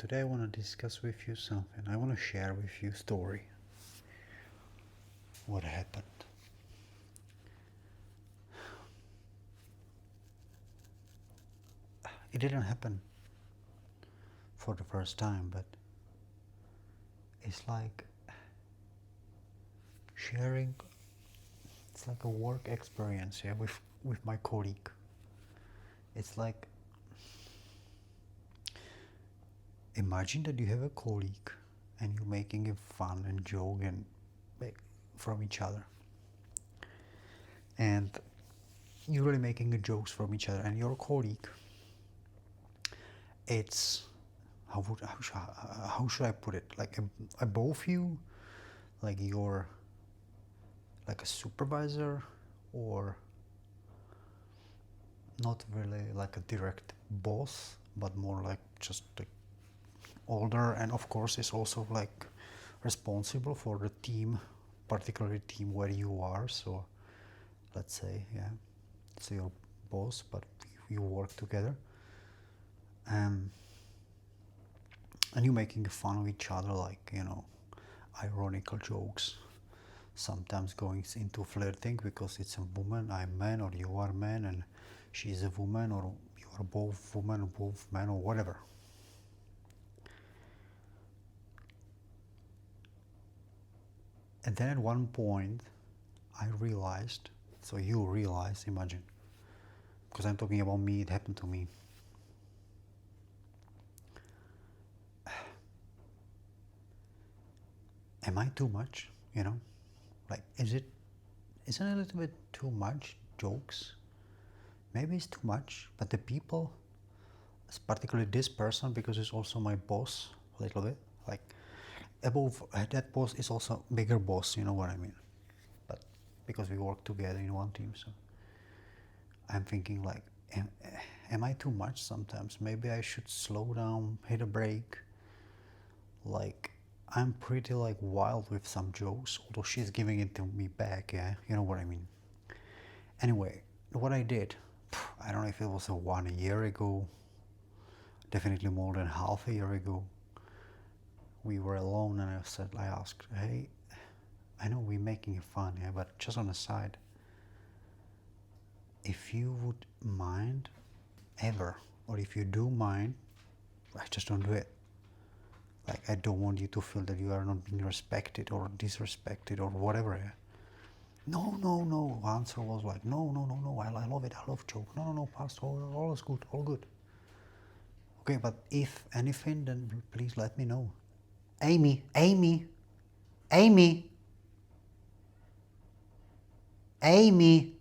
Today I want to discuss with you something. I want to share with you a story. What happened? It didn't happen for the first time, but it's like sharing. It's like a work experience, yeah, with my colleague. It's like, imagine that you have a colleague and you're making a fun and joke and from each other, and you're really making a jokes from each other, and your colleague, it's how should I put it, like above you, like you're like a supervisor, or not really like a direct boss, but more like just like older, and of course is also like responsible for the team, particularly team where you are. So let's say, yeah, it's your boss, but you work together, and you're making fun of each other, like, ironical jokes, sometimes going into flirting because it's a woman, I'm man, or you are man and she's a woman, or you are both woman or both men, or whatever. And then at one point I realized, so you realize, imagine, because I'm talking about me, it happened to me. Am I too much? Like, isn't it a little bit too much jokes? Maybe it's too much, but the people, particularly this person, because it's also my boss a little bit, like above that boss is also bigger boss, you know what I mean? But because we work together in one team, so I'm thinking like, am I too much sometimes? Maybe I should slow down, hit a break. Like, I'm pretty like wild with some jokes, although she's giving it to me back, yeah, you know what I mean? Anyway, what I did, I don't know if it was 1 year ago, definitely more than half a year ago. We were alone, and I asked, hey, I know we're making fun, yeah, but just on the side, if you would mind ever, or if you do mind, I just don't do it. Like, I don't want you to feel that you are not being respected or disrespected or whatever. Yeah? No, no, no. Answer was like, no, no, no, no. I love it. I love joke. No, no, no, Pastor. All is good. All good. Okay, but if anything, then please let me know. Amy, Amy, Amy, Amy.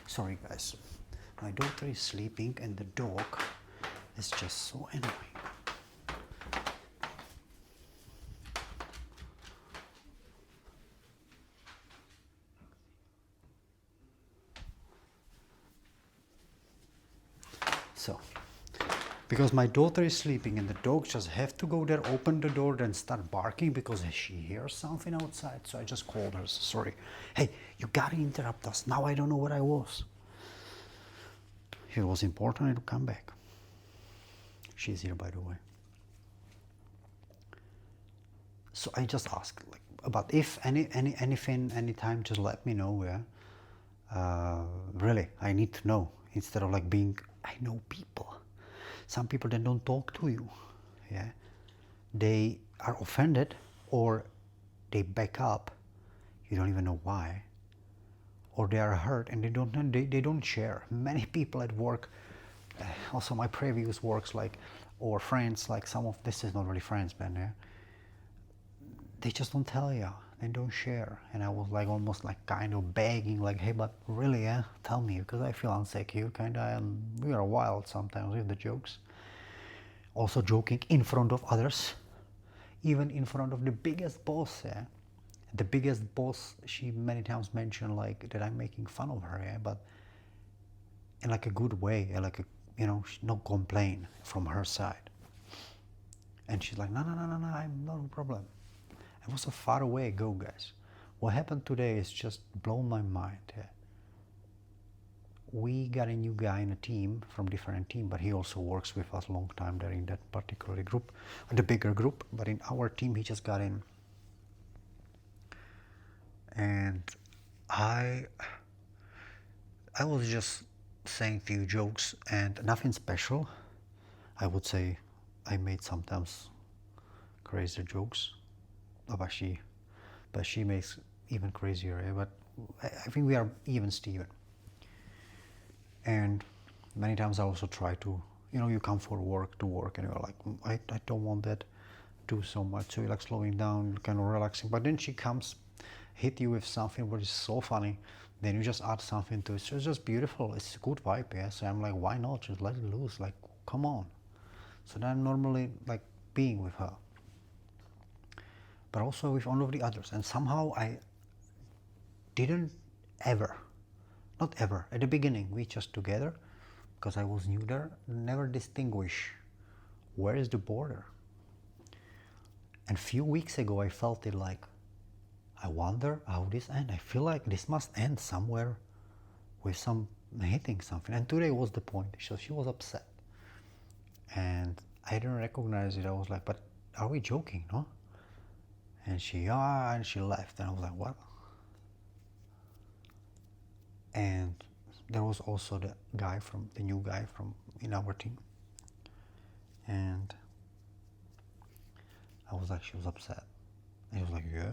Sorry, guys. My daughter is sleeping, and the dog is just so annoying. So, because my daughter is sleeping and the dog just have to go there, open the door, then start barking because she hears something outside. So I just called her. Sorry. Hey, you gotta interrupt us. Now I don't know where I was. If it was important, I'd come back. She's here, by the way. So I just asked, like, about if anything, anytime, just let me know. Yeah. Really, I need to know, instead of like being, I know people. Some people that don't talk to you, yeah, they are offended, or they back up. You don't even know why, or they are hurt and they don't share. Many people at work, also my previous works, like, or friends, like some of this is not really friends, but yeah, they just don't tell you. They don't share. And I was like almost like kind of begging, like, hey, but really, yeah, tell me, because I feel insecure, kind of, and we are wild sometimes with the jokes. Also joking in front of others, even in front of the biggest boss, yeah. The biggest boss, she many times mentioned like that I'm making fun of her, yeah, but in like a good way, like a, no complain from her side. And she's like, no, no, no, no, no, I'm no problem. It was so far away ago, guys. What happened today is just blown my mind. Yeah. we got a new guy in a team from different team, but he also works with us a long time there in that particular group, the bigger group. But in our team, he just got in, and I was just saying a few jokes and nothing special. I would say I made sometimes crazier jokes, but she makes even crazier. But I think we are even Steven. And many times I also try to, you come for work to work and you're like, I don't want that do so much. So you're like slowing down, kind of relaxing. But then she comes, hit you with something which is so funny. Then you just add something to it. So it's just beautiful. It's a good vibe, yeah. So I'm like, why not? Just let it loose. Like, come on. So then I'm normally like being with her. But also with all of the others. And somehow I didn't ever, not ever, at the beginning, we just together, because I was new there, never distinguish where is the border. And few weeks ago I felt it like, I wonder how this ends. I feel like this must end somewhere with some hitting something. And today was the point. So she was upset. And I didn't recognize it. I was like, but are we joking, no? And she left. And I was like, what? And there was also the new guy from in our team. And I was like, she was upset. And he was like, yeah.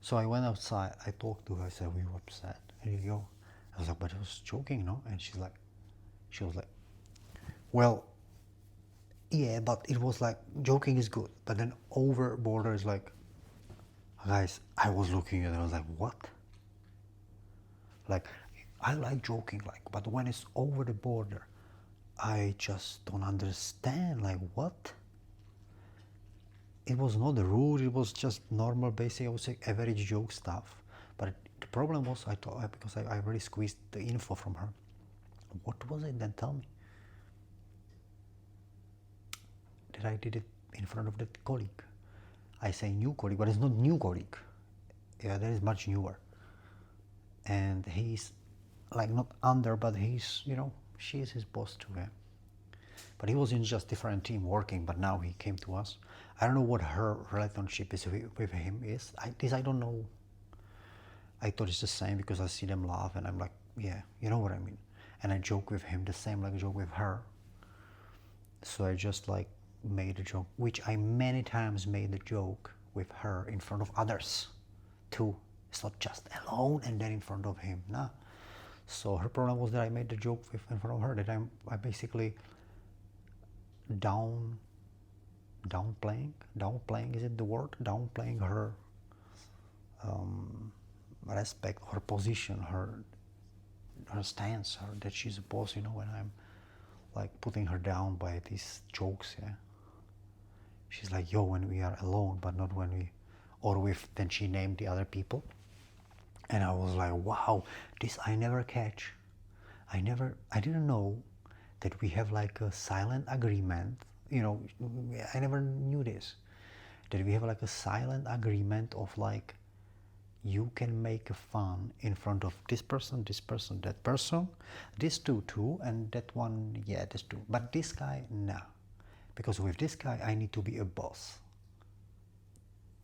So I went outside, I talked to her, I said, we were upset. And you go, I was like, but I was joking, no? And she was like, well, yeah, but it was like, joking is good. But then over border is like, guys, I was looking at it, I was like, what? Like, I like joking, but when it's over the border, I just don't understand, like, what? It was not rude, it was just normal, basic, I would say, average joke stuff. But the problem was, I thought, because I already squeezed the info from her. What was it? Then tell me. That I did it in front of the colleague. I say new colleague, but it's not new colleague. Yeah, that is much newer. And he's like not under, but he's, she is his boss too. Yeah. But he was in just different team working, but now he came to us. I don't know what her relationship is with him is. I don't know. I thought it's the same because I see them laugh and I'm like, yeah, you know what I mean. And I joke with him the same like I joke with her. So I just like made a joke, which I many times made the joke with her in front of others too. It's not just alone and then in front of him. Nah. So her problem was that I made the joke in front of her, that I basically downplaying, is it the word? Downplaying her respect, her position, her stance, that she's a boss, and I'm like putting her down by these jokes, yeah. She's like, yo, when we are alone, but not when we, or with, then she named the other people. And I was like, wow, this I never catch. I didn't know that we have like a silent agreement. I never knew this. That we have like a silent agreement of like, you can make a fun in front of this person, that person, this two too, and that one, yeah, this two. But this guy, nah. Because with this guy, I need to be a boss.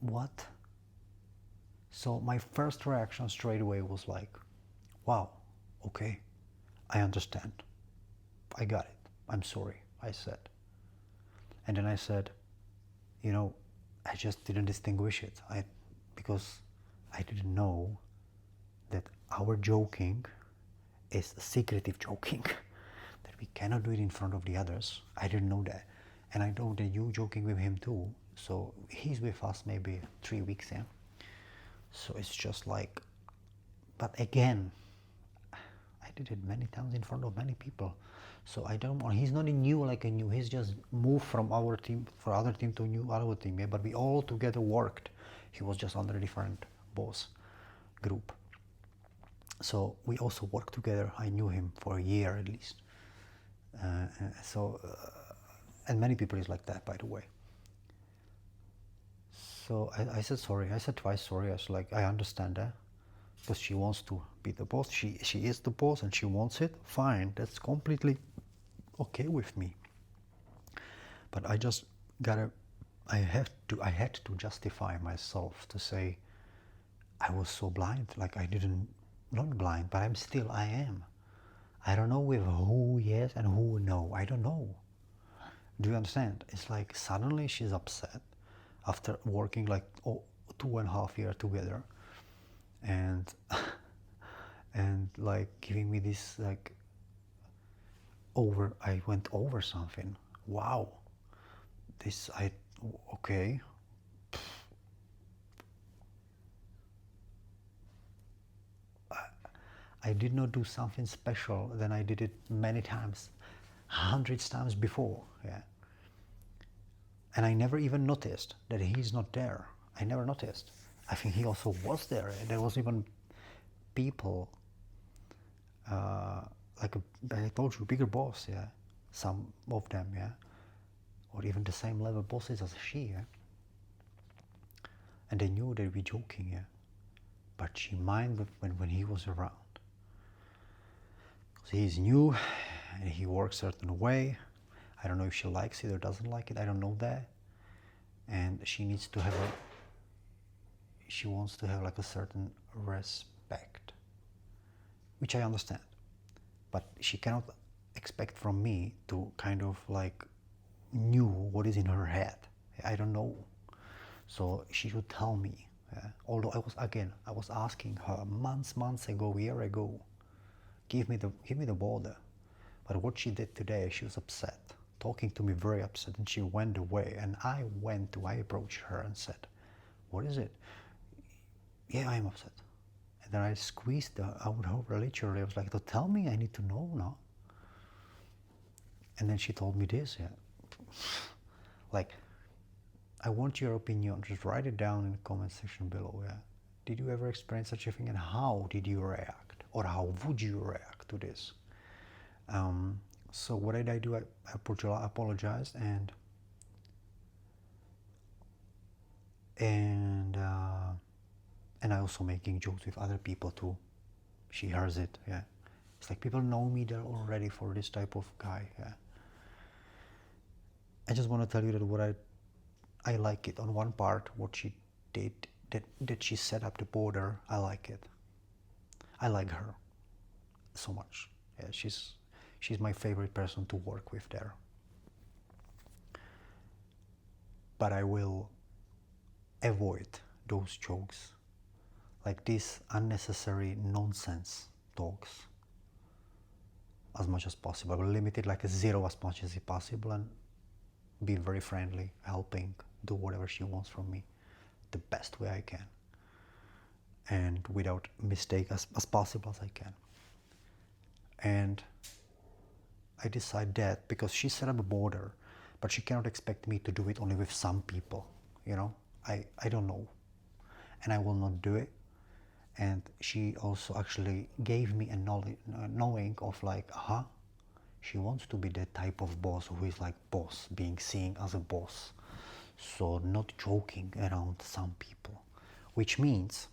What? So my first reaction straight away was like, wow, okay, I understand. I got it. I'm sorry, I said. And then I said, I just didn't distinguish it. Because I didn't know that our joking is secretive joking, that we cannot do it in front of the others. I didn't know that. And I know that you joking with him too. So he's with us maybe 3 weeks, yeah. So it's just like, but again, I did it many times in front of many people. So I don't want, he's not a new, he's just moved from our team, for other team to our team, yeah, but we all together worked. He was just under a different boss group. So we also worked together. I knew him for a year at least. And many people is like that, by the way. So I said sorry. I said twice sorry. I was like, I understand that. because she wants to be the boss. She is the boss and she wants it. Fine, that's completely okay with me. But I just gotta, I had to justify myself to say I was so blind. Like I didn't, not blind, but I am. I don't know with who yes and who no. I don't know. Do you understand? It's like suddenly she's upset after working like 2.5 years together, and and like giving me this like I went over something. Wow. This I okay. I did not do something special. Then I did it many times, hundreds times before. Yeah. And I never even noticed that he's not there. I never noticed. I think he also was there. There was even people, like I told you, bigger boss, yeah. Some of them, yeah. Or even the same level bosses as she, yeah. And they knew they'd be joking, yeah. But she minded when he was around. Because he's new and he works a certain way. I don't know if she likes it or doesn't like it. I don't know that. And she needs to have she wants to have like a certain respect, which I understand. But she cannot expect from me to kind of like knew what is in her head. I don't know. So she should tell me. Although I was asking her months ago, a year ago, give me the border. But what she did today, she was upset, talking to me very upset, and she went away. And I approached her and said, "What is it?" "Yeah, I'm upset." And then I squeezed out her literally. I was like, "To tell me, I need to know now." And then she told me this, yeah. Like, I want your opinion. Just write it down in the comment section below, yeah. Did you ever experience such a thing, and how did you react? Or how would you react to this? So what did I do? I apologized and I also making jokes with other people too. She hears it, yeah. It's like people know me, they're all ready for this type of guy, yeah. I just want to tell you that what I like it on one part, what she did, that she set up the border, I like it. I like her so much. Yeah, she's my favorite person to work with there. But I will avoid those jokes, like these unnecessary nonsense talks, as much as possible. I will limit it like a zero as much as possible and be very friendly, helping, do whatever she wants from me the best way I can, and without mistake as possible as I can. And I decide that because she set up a border, but she cannot expect me to do it only with some people, you know. I don't know, and I will not do it. And she also actually gave me a knowing of like, she wants to be that type of boss who is like boss, being seen as a boss. So not joking around some people, which means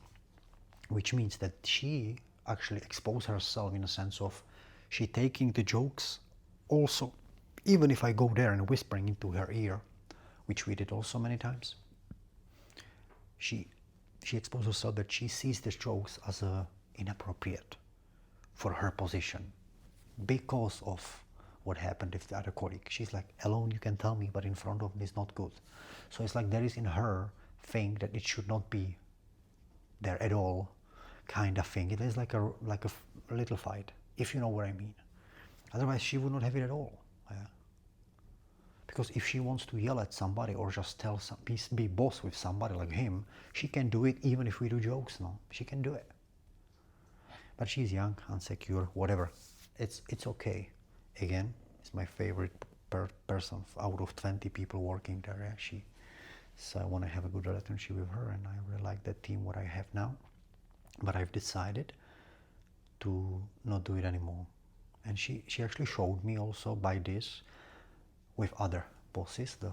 that she actually exposed herself in a sense of she taking the jokes also, even if I go there and whispering into her ear, which we did also many times. She exposed herself that she sees the jokes as inappropriate for her position because of what happened with the other colleague. She's like, alone you can tell me, but in front of me is not good. So it's like there is in her thing that it should not be there at all, kind of thing. It is like a little fight, if you know what I mean. Otherwise she would not have it at all. Because if she wants to yell at somebody or just be boss with somebody like him, she can do it even if we do jokes. No, she can do it. But she's young, insecure, whatever. It's okay. Again, it's my favorite person out of 20 people working there. Yeah, so I want to have a good relationship with her, and I really like that team what I have now. But I've decided to not do it anymore. And she actually showed me also by this with other bosses, the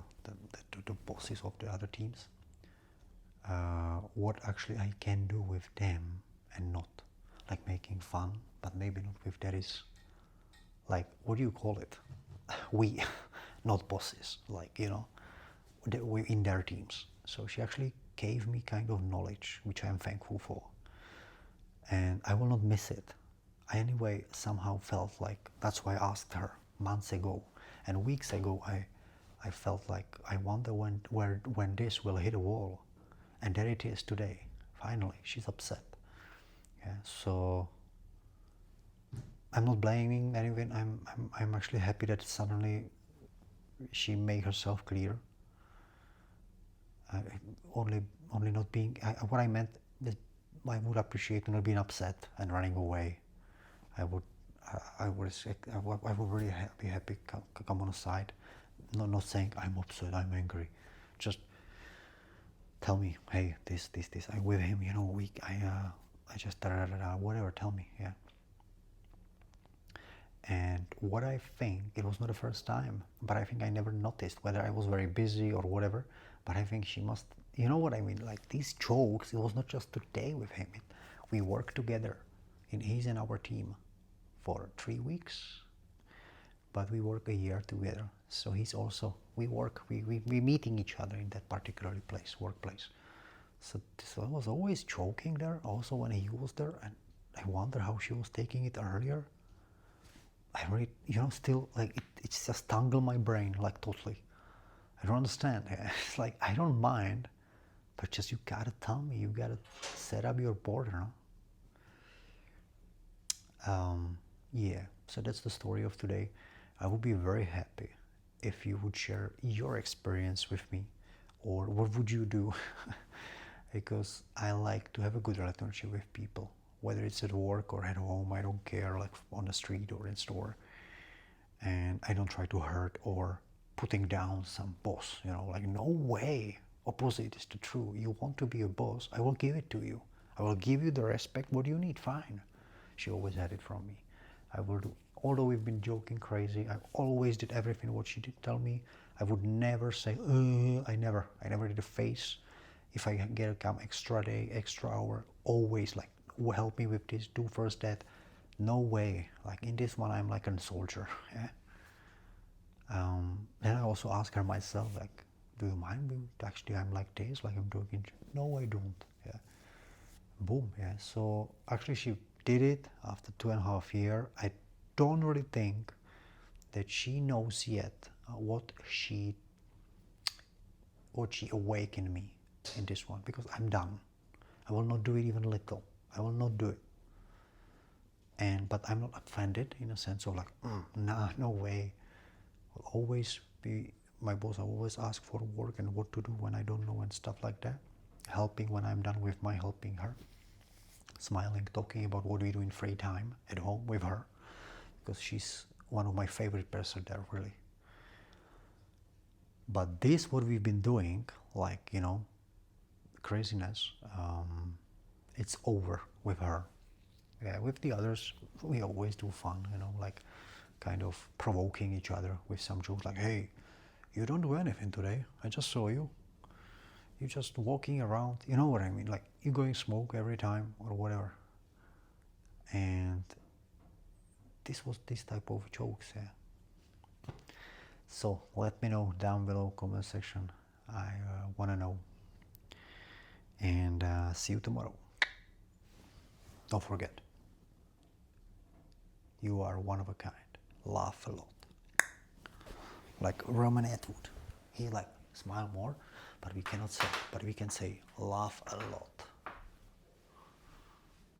bosses of the other teams, what actually I can do with them and not like making fun, but maybe not with that is like, what do you call it? We, not bosses, like, we in their teams. So she actually gave me kind of knowledge, which I am thankful for. And I will not miss it. I anyway somehow felt like, that's why I asked her months ago and weeks ago. I felt like I wonder when this will hit a wall, and there it is today. Finally, she's upset. Yeah, so I'm not blaming anyone. I'm actually happy that suddenly she made herself clear. Only not being. What I meant is, I would appreciate not being upset and running away. I would really be happy come on a side, not saying I'm upset, I'm angry. Just tell me, hey, this. I'm with him, I just whatever. Tell me, yeah. And what I think, it was not the first time, but I think I never noticed whether I was very busy or whatever. But I think she must, you know what I mean? Like these jokes, it was not just today with him. We worked together, he's in our team for 3 weeks, but we work a year together. So he's also, we meeting each other in that particular workplace. So I was always joking there, also when he was there, and I wonder how she was taking it earlier. I really, still like it's just tangled my brain like totally. I don't understand. It's like I don't mind, but just you gotta tell me. You gotta set up your border. Yeah. So that's the story of today. I would be very happy if you would share your experience with me, or what would you do? Because I like to have a good relationship with people, whether it's at work or at home. I don't care, like on the street or in store. And I don't try to hurt or putting down some boss, like no way. Opposite is the true. You want to be a boss, I will give it to you. I will give you the respect what you need, fine. She always had it from me. I will do, although we've been joking crazy, I always did everything what she did tell me. I would never say, I never did a face. If I get a come extra day, extra hour, always like, help me with this, do first that. No way. Like in this one, I'm like a soldier. Yeah. Then I also ask her myself, like, do you mind me? Actually, I'm like this, like I'm doing. No, I don't. Yeah. Boom. Yeah. So actually, she did it after 2.5 years. I don't really think that she knows yet what she awakened me in this one, because I'm done. I will not do it even little. I will not do it. But I'm not offended in a sense of like, nah, no way. Will always be my boss. I always ask for work and what to do when I don't know and stuff like that. Helping when I'm done with my helping her. Smiling, talking about what we do in free time at home with her, because she's one of my favorite person there, really. But this, what we've been doing, like, craziness, it's over with her. Yeah, with the others, we always do fun, like kind of provoking each other with some jokes like, hey, you don't do anything today. I just saw you. You're just walking around. You know what I mean? Like you're going smoke every time or whatever. And this was this type of jokes, yeah. So let me know down below, comment section. I want to know. And see you tomorrow. Don't forget, you are one of a kind. Laugh a lot. Like Roman Atwood. He like smile more, but we cannot say. But we can say laugh a lot.